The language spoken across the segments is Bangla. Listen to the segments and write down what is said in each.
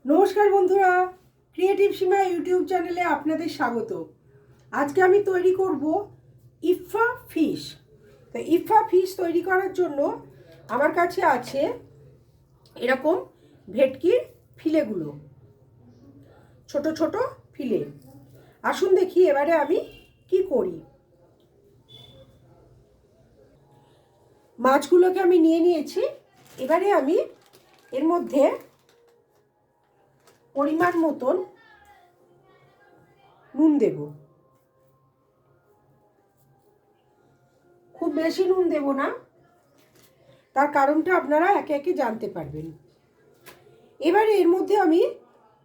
নমস্কার বন্ধুরা, ক্রিয়েটিভ সীমা ইউটিউব চ্যানেলে আপনাদের স্বাগত। আজকে আমি তৈরি করব ইফা ফিশ। তো ইফা ফিশ তৈরি করার জন্য আমার কাছে আছে এরকম ভেটকির ফিলেগুলো, ছোট ছোট ফিলে। আসুন দেখি এবারে আমি কি করি। মাছগুলোকে আমি নিয়ে নিয়েছি। এবারে আমি এর মধ্যে পরিমাণ মতন নুন দেব। খুব বেশি নুন দেব না, তার কারণটা আপনারা একে একে জানতে পারবেন। এবারে এর মধ্যে আমি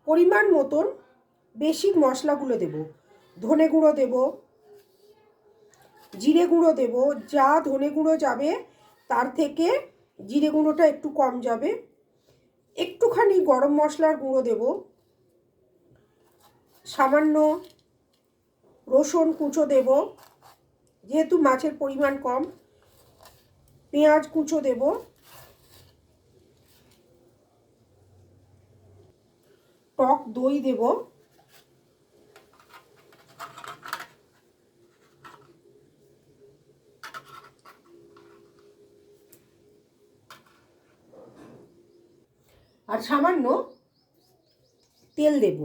পরিমাণ মতন বেসিক মশলাগুলো দেব। ধনে গুঁড়ো দেব, জিরে গুঁড়ো দেব। যা ধনে গুঁড়ো যাবে তার থেকে জিরে গুঁড়োটা একটু কম যাবে। একটুখানি গরম মশলার গুঁড়ো দেব, সামান্য রসুন কুচো দেব যেহেতু মাছের পরিমাণ কম, পেঁয়াজ কুচো দেব, টক দই দেব, আর সামান্য তেল দেব।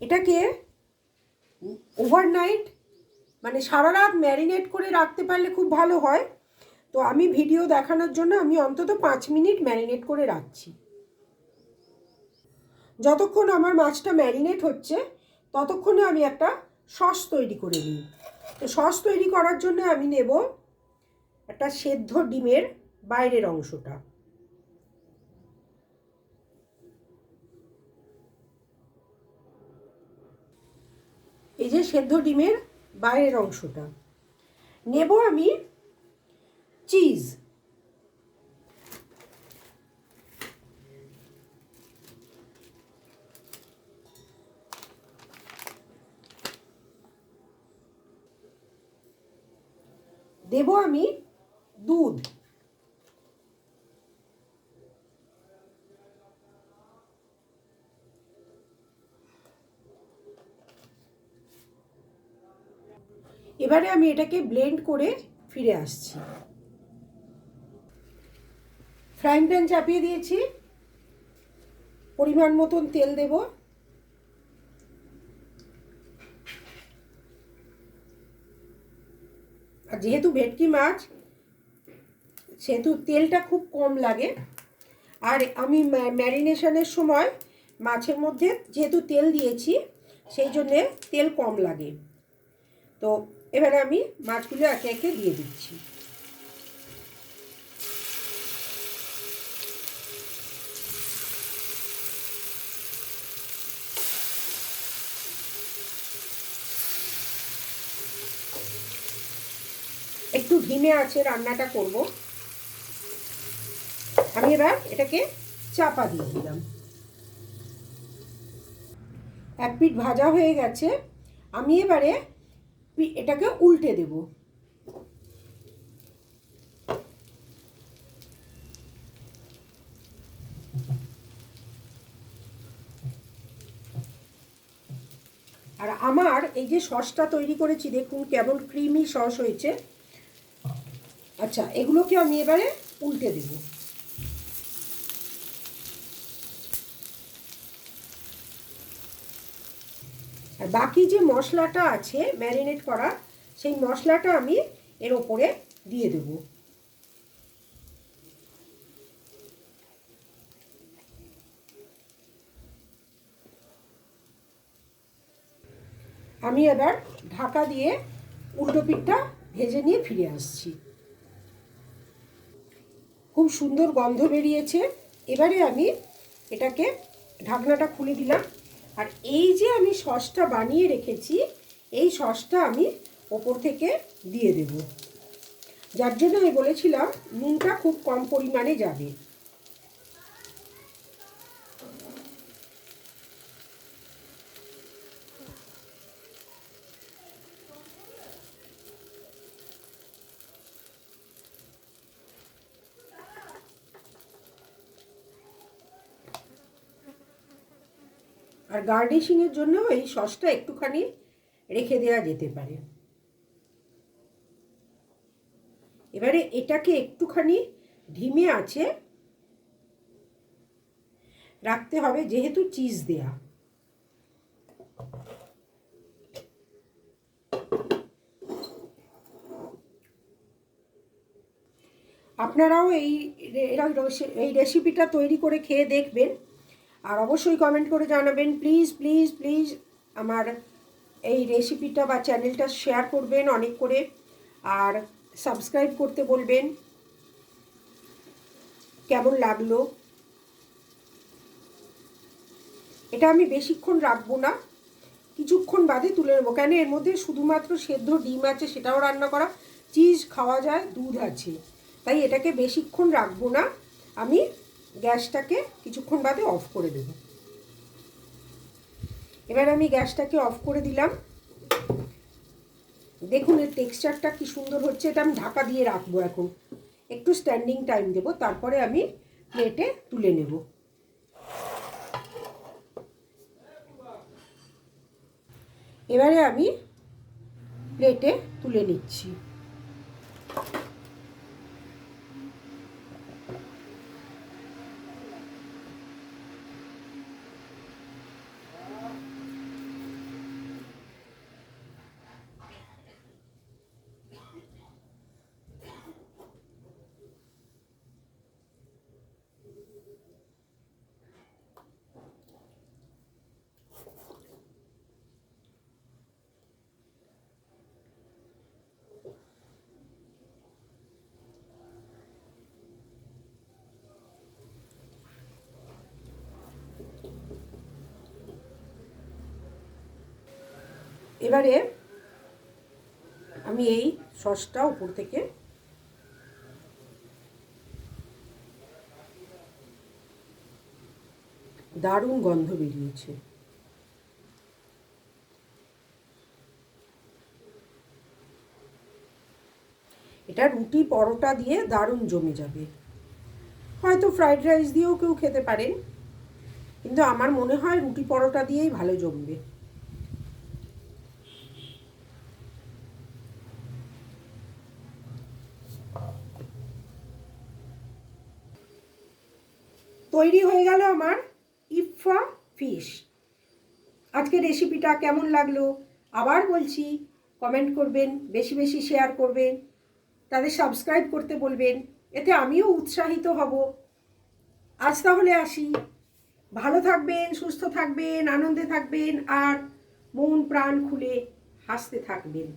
এটাকে ওভারনাইট মানে সারা রাত ম্যারিনেট করে রাখতে পারলে খুব ভালো হয়। তো আমি ভিডিও দেখানোর জন্য আমি অন্তত 5 মিনিট ম্যারিনেট করে রাখছি। যতক্ষণ আমার মাছটা ম্যারিনেট হচ্ছে ততক্ষণে আমি একটা সস তৈরি করে নিই। তো সস তৈরি করার জন্য আমি নেব একটা সেদ্ধ ডিমের বাইরের অংশটা। এই যে সেদ্ধ ডিমের বাইরের অংশটা নেব আমি চিজ। দেব আমি দুধ। এবারে আমি এটাকে ব্লেন্ড করে ফিরে আসছি। ফ্রাইং প্যান চাপিয়ে দিয়েছি, পরিমাণ মতন তেল দেব। আর যেহেতু ভেটকি মাছ সেহেতু তেলটা খুব কম লাগে। আর আমি ম্যারিনেশনের সময় মাছের মধ্যে যেহেতু তেল দিয়েছি সেই জন্যে তেল কম লাগে। তো এবারে আমি মাছগুলো একে একে দিয়ে দিচ্ছি। একটু ধিমে আছে রান্নাটা করব। আমি এবার এটাকে চাপা দিয়ে দিলাম। এক পিঠ ভাজা হয়ে গেছে, আমি এবারে এটাকে উল্টে দেব। আর আমার এই যে সসটা তৈরি করেছি দেখুন কেমন ক্রিমি সস হয়েছে। আচ্ছা, এগুলোকে আমি এবারে উল্টে দেব। আর বাকি যে মশলাটা আছে ম্যারিনেট করা সেই মশলাটা আমি এর ওপরে দিয়ে দেব। আমি এবার ঢাকা দিয়ে উল্টো পিঠটা ভেজে নিয়ে ফিরে আসছি। খুব সুন্দর গন্ধ বেরিয়েছে। এবারে আমি এটাকে ঢাকনাটা খুলে দিলাম। আর এই যে আমি সসটা বানিয়ে রেখেছি এই সসটা আমি ওপর থেকে দিয়ে দেব। যার জন্য আমি বলেছিলাম নুনটা খুব কম পরিমাণে যাবে। আর গার্নিশিংয়ের জন্য এই সসটা একটুখানি রেখে দেওয়া যেতে পারে। এবারে এটাকে একটুখানি ধিমে আঁচে রাখতে হবে, যেহেতু চিজ দেয়া। আপনারাও এই রেসিপিটা তৈরি করে খেয়ে দেখবেন, আর অবশ্যই কমেন্ট করে জানাবেন। প্লিজ প্লিজ প্লিজ আমার এই রেসিপিটা বা চ্যানেলটা শেয়ার করবেন অনেক করে, আর সাবস্ক্রাইব করতে বলবেন। কেমন লাগলো? এটা আমি বেশিক্ষণ রাখবো না, কিছুক্ষণ বাদে তুলে নেবো, কেন এর মধ্যে শুধুমাত্র সেদ্ধ ডিম আছে, সেটাও রান্না করা, চিজ খাওয়া যায়, দুধ আছে, তাই এটাকে বেশিক্ষণ রাখবো না। আমি গ্যাসটাকে কিছুক্ষণ বাদে অফ করে দেব। এবার আমি গ্যাসটাকে অফ করে দিলাম। দেখুন এর টেক্সচারটা কি সুন্দর হচ্ছে। এটা আমি ঢাকা দিয়ে রাখবো, এখন একটু স্ট্যান্ডিং টাইম দেব, তারপরে আমি প্লেটে তুলে নেব। এবারে আমি প্লেটে তুলে নিচ্ছি। এবারে আমি এই সসটা উপর থেকে দারুণ গন্ধ বেরিয়েছে। এটা রুটি পরোটা দিয়ে দারুণ জমে যাবে। হয়তো ফ্রাইড রাইস দিয়েও কেউ খেতে পারেন, কিন্তু আমার মনে হয় রুটি পরোটা দিয়েই ভালো জমবে। তৈরি হয়ে গেল আমার ইফা ফিশ। আজকের রেসিপিটা কেমন লাগলো আবার বলছি, কমেন্ট করবেন, বেশি বেশি শেয়ার করবেন, তাদের সাবস্ক্রাইব করতে বলবেন, এতে আমিও উৎসাহিত হব। আজ তাহলে আসি। ভালো থাকবেন, সুস্থ থাকবেন, আনন্দে থাকবেন, আর মন প্রাণ খুলে হাসতে থাকবেন।